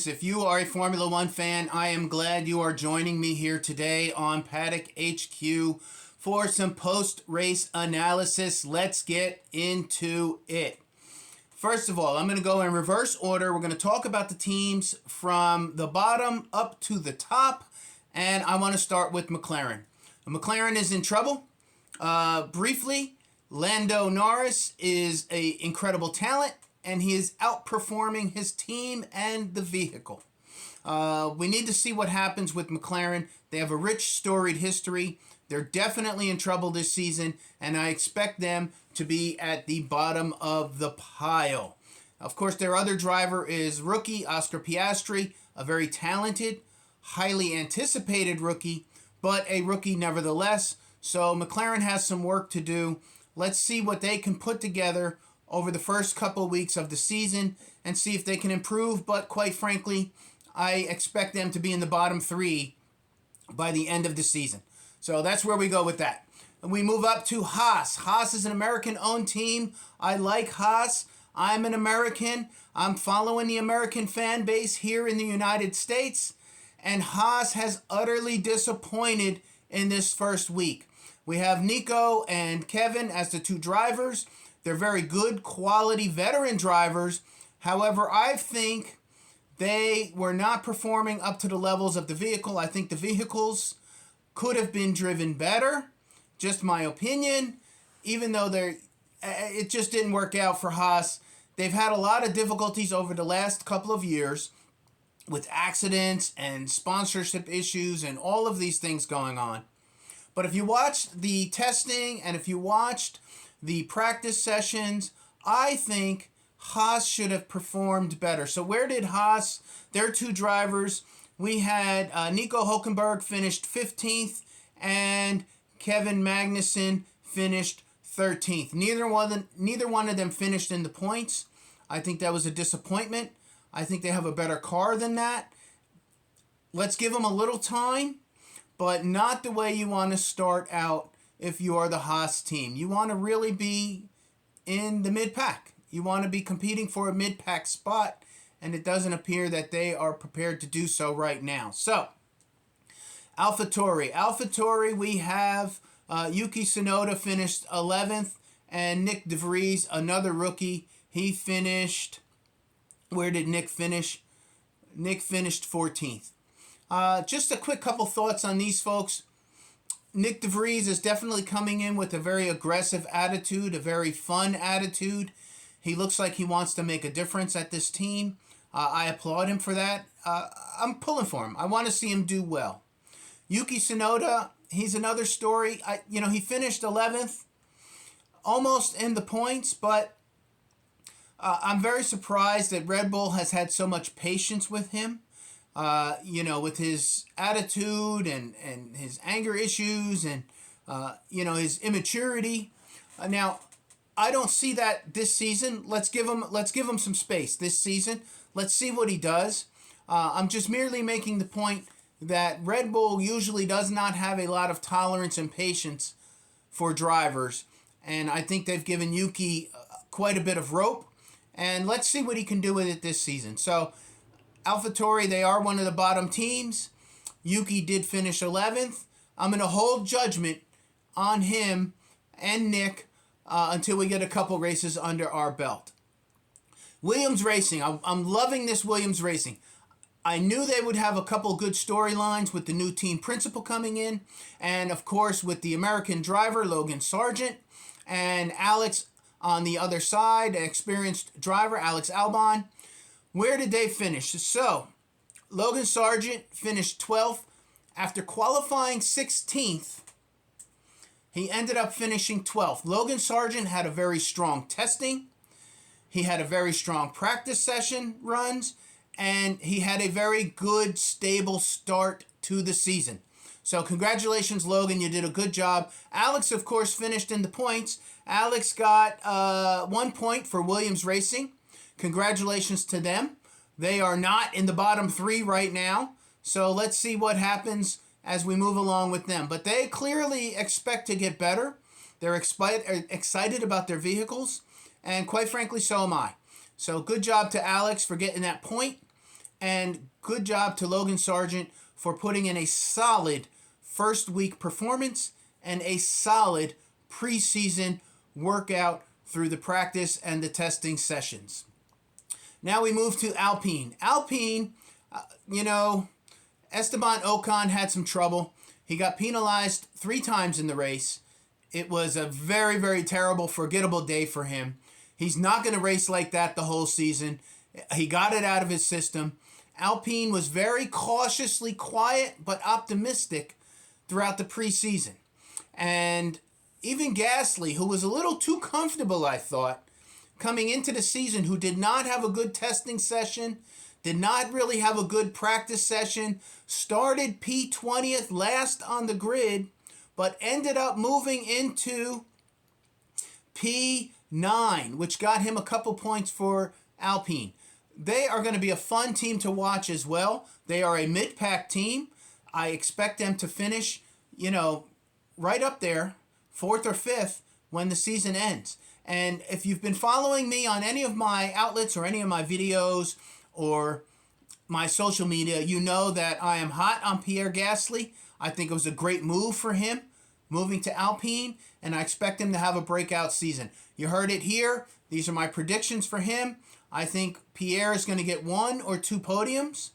If you are a Formula One fan, I am glad you are joining me here today on Paddock HQ for some post-race analysis. Let's get into it. First of all, I'm going to go in reverse order. We're going to talk about the teams from the bottom up to the top, and I want to start with McLaren. McLaren is in trouble. Briefly, Lando Norris is an incredible talent, and he is outperforming his team and the vehicle. We need to see what happens with McLaren. They have a rich, storied history. They're definitely in trouble this season, and I expect them to be at the bottom of the pile. Of course, their other driver is rookie Oscar Piastri, a very talented, highly anticipated rookie, but a rookie nevertheless. So McLaren has some work to do. Let's see what they can put together over the first couple of weeks of the season and see if they can improve. But quite frankly, I expect them to be in the bottom three by the end of the season. So that's where we go with that. And we move up to Haas. Haas is an American-owned team. I like Haas. I'm an American. I'm following the American fan base here in the United States. And Haas has utterly disappointed in this first week. We have Nico and Kevin as the two drivers. They're very good, quality veteran drivers. However, I think they were not performing up to the levels of the vehicle. I think the vehicles could have been driven better. Just my opinion. Even though it just didn't work out for Haas. They've had a lot of difficulties over the last couple of years with accidents and sponsorship issues and all of these things going on. But if you watched the testing and if you watched the practice sessions, I think Haas should have performed better. So where did Haas, their two drivers, we had Nico Hülkenberg finished 15th and Kevin Magnussen finished 13th. Neither one of them finished in the points. I think that was a disappointment. I think they have a better car than that. Let's give them a little time, but not the way you want to start out if you are the Haas team. You want to really be in the mid-pack. You want to be competing for a mid-pack spot, and it doesn't appear that they are prepared to do so right now. So, AlfaTauri. AlfaTauri, we have Yuki Tsunoda finished 11th, and Nick De Vries, another rookie, he finished... Where did Nick finish? Nick finished 14th. Just a quick couple thoughts on these folks. Nick De Vries is definitely coming in with a very aggressive attitude, a very fun attitude. He looks like he wants to make a difference at this team. I applaud him for that. I'm pulling for him. I want to see him do well. Yuki Tsunoda, he's another story. He finished 11th, almost in the points, but I'm very surprised that Red Bull has had so much patience with him. With his attitude and his anger issues and, his immaturity. Now, I don't see that this season. Let's give him some space this season. Let's see what he does. I'm just merely making the point that Red Bull usually does not have a lot of tolerance and patience for drivers. And I think they've given Yuki quite a bit of rope. And let's see what he can do with it this season. So, AlfaTauri, they are one of the bottom teams. Yuki did finish 11th. I'm going to hold judgment on him and Nick until we get a couple races under our belt. Williams Racing. I'm loving this Williams Racing. I knew they would have a couple good storylines with the new team principal coming in. And, of course, with the American driver, Logan Sargent. And Alex on the other side, an experienced driver, Alex Albon. Where did they finish? So, Logan Sargent finished 12th. After qualifying 16th, he ended up finishing 12th. Logan Sargent had a very strong testing. He had a very strong practice session runs. And he had a very good, stable start to the season. So, congratulations, Logan. You did a good job. Alex, of course, finished in the points. Alex got 1 point for Williams Racing. Congratulations to them. They are not in the bottom three right now. So let's see what happens as we move along with them. But they clearly expect to get better. They're excited about their vehicles. And quite frankly, so am I. So good job to Alex for getting that point. And good job to Logan Sargent for putting in a solid first week performance and a solid preseason workout through the practice and the testing sessions. Now we move to Alpine. Alpine, Esteban Ocon had some trouble. He got penalized 3 times in the race. It was a very, very terrible, forgettable day for him. He's not going to race like that the whole season. He got it out of his system. Alpine was very cautiously quiet but optimistic throughout the preseason. And even Gasly, who was a little too comfortable, I thought, coming into the season, who did not have a good testing session, did not really have a good practice session, started P20th last on the grid, but ended up moving into P9, which got him a couple points for Alpine. They are going to be a fun team to watch as well. They are a mid-pack team. I expect them to finish, right up there, 4th or 5th, when the season ends. And if you've been following me on any of my outlets or any of my videos or my social media, you know that I am hot on Pierre Gasly. I think it was a great move for him, moving to Alpine, and I expect him to have a breakout season. You heard it here. These are my predictions for him. I think Pierre is going to get 1 or 2 podiums,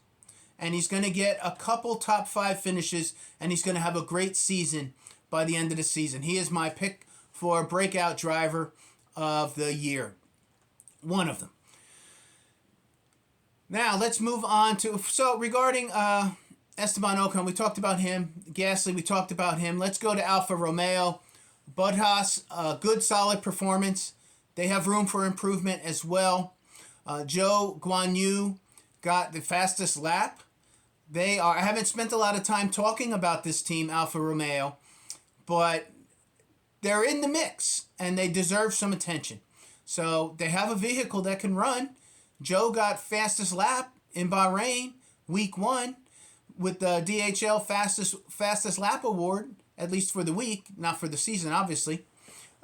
and he's going to get a couple top 5 finishes, and he's going to have a great season by the end of the season. He is my pick for breakout driver of the year. One of them. Now, let's move on to... So, regarding Esteban Ocon, we talked about him. Gasly, we talked about him. Let's go to Alfa Romeo. Bottas, good, solid performance. They have room for improvement as well. Zhou Guanyu got the fastest lap. I haven't spent a lot of time talking about this team, Alfa Romeo, but they're in the mix, and they deserve some attention. So they have a vehicle that can run. Zhou got fastest lap in Bahrain, week 1, with the DHL fastest lap award, at least for the week, not for the season, obviously.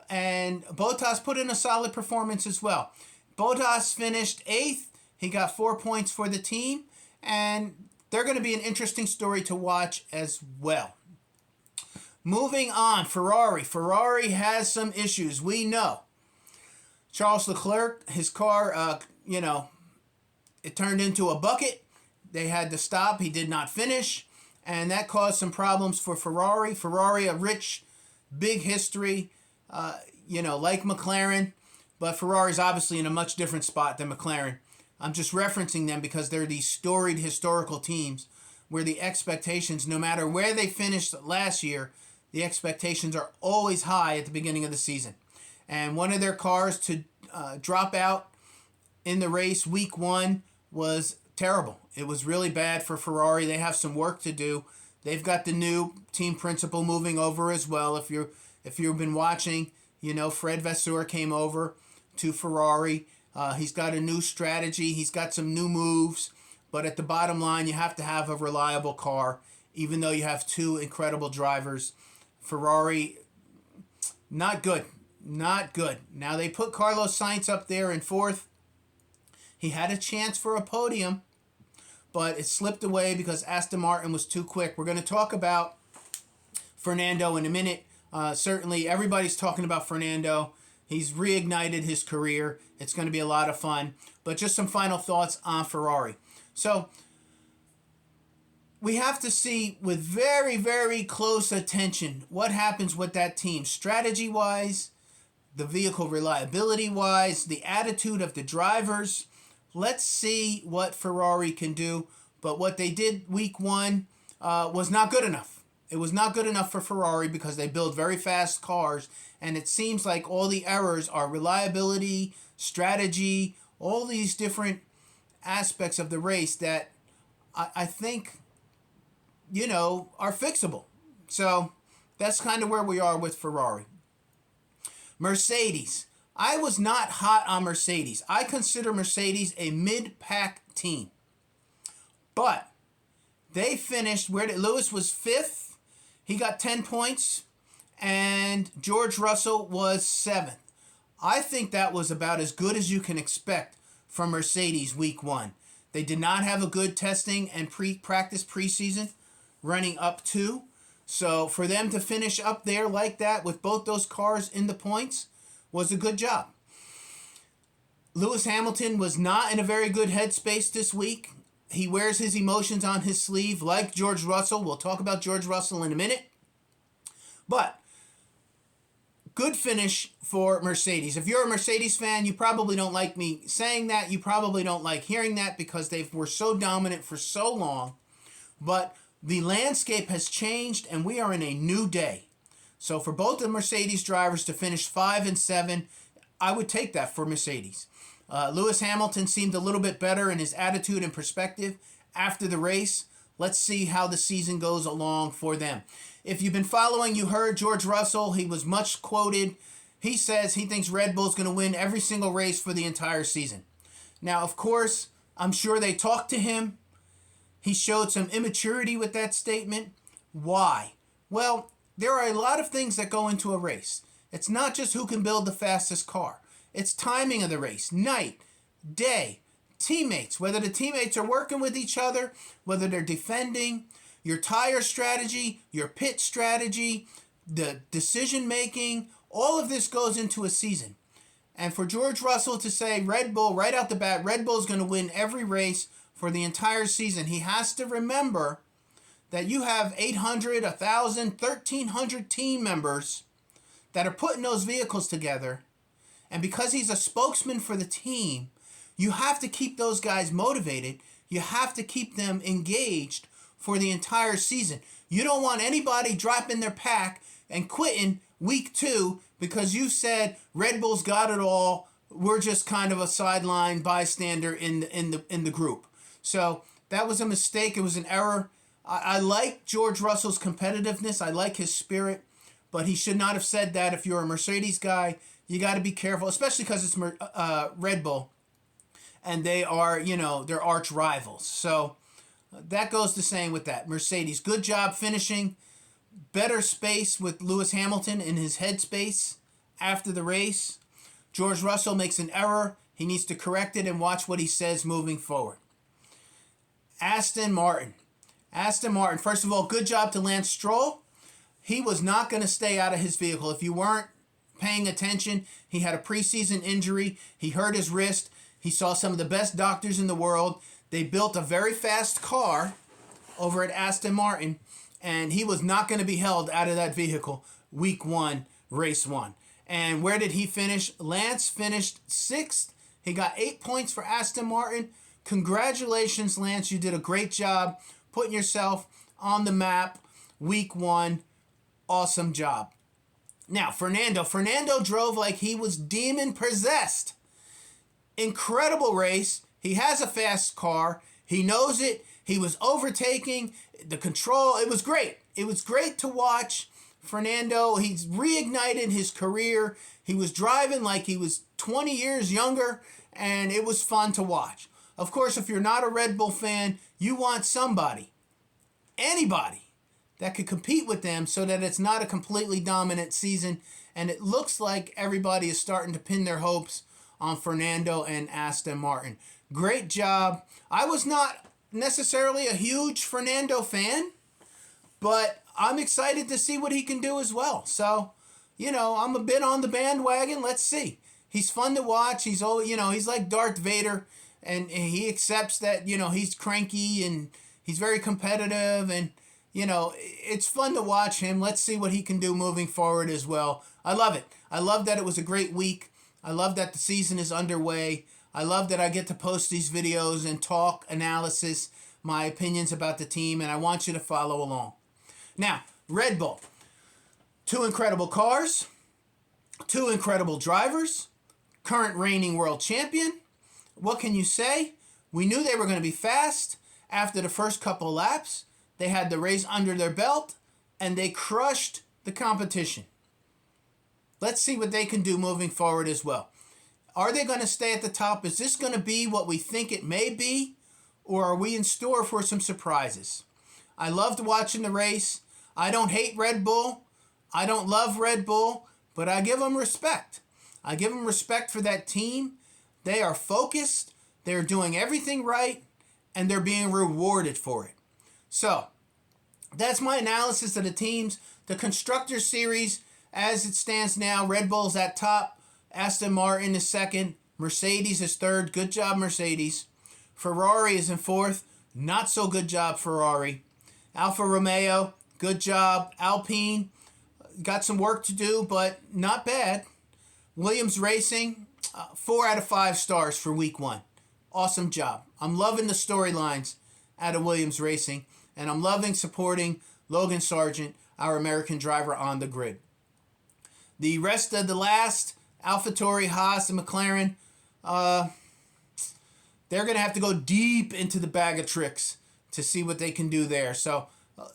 And Bottas put in a solid performance as well. Bottas finished 8th. He got 4 points for the team, and they're going to be an interesting story to watch as well. Moving on, Ferrari. Ferrari has some issues. We know. Charles Leclerc, his car, it turned into a bucket. They had to stop. He did not finish, and that caused some problems for Ferrari. Ferrari, a rich, big history, like McLaren, but Ferrari's obviously in a much different spot than McLaren. I'm just referencing them because they're these storied historical teams where the expectations, no matter where they finished last year, the expectations are always high at the beginning of the season. And one of their cars to drop out in the race week 1 was terrible. It was really bad for Ferrari. They have some work to do. They've got the new team principal moving over as well. If you've been watching, Fred Vasseur came over to Ferrari. He's got a new strategy. He's got some new moves. But at the bottom line, you have to have a reliable car, even though you have 2 incredible drivers. Ferrari, not good. Not good. Now, they put Carlos Sainz up there in 4th. He had a chance for a podium, but it slipped away because Aston Martin was too quick. We're going to talk about Fernando in a minute. Certainly, everybody's talking about Fernando. He's reignited his career. It's going to be a lot of fun. But just some final thoughts on Ferrari. So, we have to see with very, very close attention what happens with that team strategy-wise, the vehicle reliability-wise, the attitude of the drivers. Let's see what Ferrari can do. But what they did week 1 was not good enough. It was not good enough for Ferrari because they build very fast cars, and it seems like all the errors are reliability, strategy, all these different aspects of the race that I think, are fixable. So that's kind of where we are with Ferrari. Mercedes. I was not hot on Mercedes. I consider Mercedes a mid-pack team. But they finished where Lewis was 5th. He got 10 points. And George Russell was 7th. I think that was about as good as you can expect from Mercedes week 1. They did not have a good testing and practice preseason running up to. So for them to finish up there like that with both those cars in the points was a good job. Lewis Hamilton was not in a very good headspace this week. He wears his emotions on his sleeve like George Russell. We'll talk about George Russell in a minute. But good finish for Mercedes. If you're a Mercedes fan, you probably don't like me saying that. You probably don't like hearing that because they were so dominant for so long. But the landscape has changed and we are in a new day. So for both the Mercedes drivers to finish 5 and 7, I would take that for Mercedes. Lewis Hamilton seemed a little bit better in his attitude and perspective after the race. Let's see how the season goes along for them. If you've been following, you heard George Russell. He was much quoted. He says he thinks Red Bull's going to win every single race for the entire season. Now, of course, I'm sure they talked to him. He showed some immaturity with that statement. Why? Well, there are a lot of things that go into a race. It's not just who can build the fastest car. It's timing of the race, night, day, teammates, whether the teammates are working with each other, whether they're defending, your tire strategy, your pit strategy, the decision making, all of this goes into a season. And for George Russell to say Red Bull, right out the bat, Red Bull's going to win every race for the entire season, he has to remember that you have 800, 1,000, 1,300 team members that are putting those vehicles together. And because he's a spokesman for the team, you have to keep those guys motivated. You have to keep them engaged for the entire season. You don't want anybody dropping their pack and quitting week 2 because you said Red Bull's got it all. We're just kind of a sideline bystander in the group. So that was a mistake. It was an error. I like George Russell's competitiveness. I like his spirit. But he should not have said that. If you're a Mercedes guy, you got to be careful, especially because it's Red Bull. And they are, they're arch rivals. So that goes the same with that. Mercedes, good job finishing. Better space with Lewis Hamilton in his headspace after the race. George Russell makes an error. He needs to correct it and watch what he says moving forward. Aston Martin, first of all, good job to Lance Stroll. He was not going to stay out of his vehicle. If you weren't paying attention, he had a preseason injury. He hurt his wrist. He saw some of the best doctors in the world. They built a very fast car over at Aston Martin, and he was not going to be held out of that vehicle week 1, race 1. And where did he finish? Lance finished 6th. He got 8 points for Aston Martin. Congratulations, Lance. You did a great job putting yourself on the map week 1. Awesome job. Now, Fernando drove like he was demon possessed. Incredible race. He has a fast car. He knows it. He was overtaking the control. It was great. It was great to watch Fernando. He's reignited his career. He was driving like he was 20 years younger, and it was fun to watch. Of course, if you're not a Red Bull fan, you want somebody, anybody, that could compete with them so that it's not a completely dominant season. And it looks like everybody is starting to pin their hopes on Fernando and Aston Martin. Great job. I was not necessarily a huge Fernando fan, but I'm excited to see what he can do as well. So, I'm a bit on the bandwagon. Let's see. He's fun to watch. He's always, he's like Darth Vader, and he accepts that, he's cranky and he's very competitive, and it's fun to watch him. Let's see what he can do moving forward as well. I love it. I love that it was a great week. I love that the season is underway. I love that I get to post these videos and talk, analysis, my opinions about the team, and I want you to follow along. Now, Red Bull. 2 incredible cars, 2 incredible drivers, current reigning world champion. What can you say? We knew they were going to be fast after the first couple laps. They had the race under their belt, and they crushed the competition. Let's see what they can do moving forward as well. Are they going to stay at the top? Is this going to be what we think it may be? Or are we in store for some surprises? I loved watching the race. I don't hate Red Bull. I don't love Red Bull, but I give them respect. I give them respect for that team. They are focused. They're doing everything right. and they're being rewarded for it. So, that's my analysis of the teams. The Constructors Series, as it stands now, Red Bull's at top, Aston Martin is second, Mercedes is third. Good job, Mercedes. Ferrari is in fourth. Not so good job, Ferrari. Alfa Romeo, good job. Alpine, got some work to do, but not bad. Williams Racing, 4 out of 5 stars for week 1. Awesome job. I'm loving the storylines out of Williams Racing, and I'm loving supporting Logan Sargent, our American driver on the grid. The rest of the last, AlfaTauri, Haas, and McLaren, they're going to have to go deep into the bag of tricks to see what they can do there. So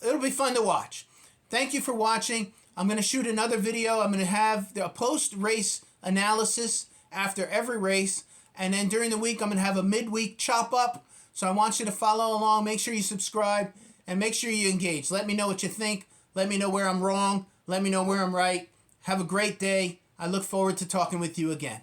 it'll be fun to watch. Thank you for watching. I'm going to shoot another video. I'm going to have a post-race analysis after every race. And then during the week, I'm going to have a midweek chop-up. So I want you to follow along. Make sure you subscribe. And make sure you engage. Let me know what you think. Let me know where I'm wrong. Let me know where I'm right. Have a great day. I look forward to talking with you again.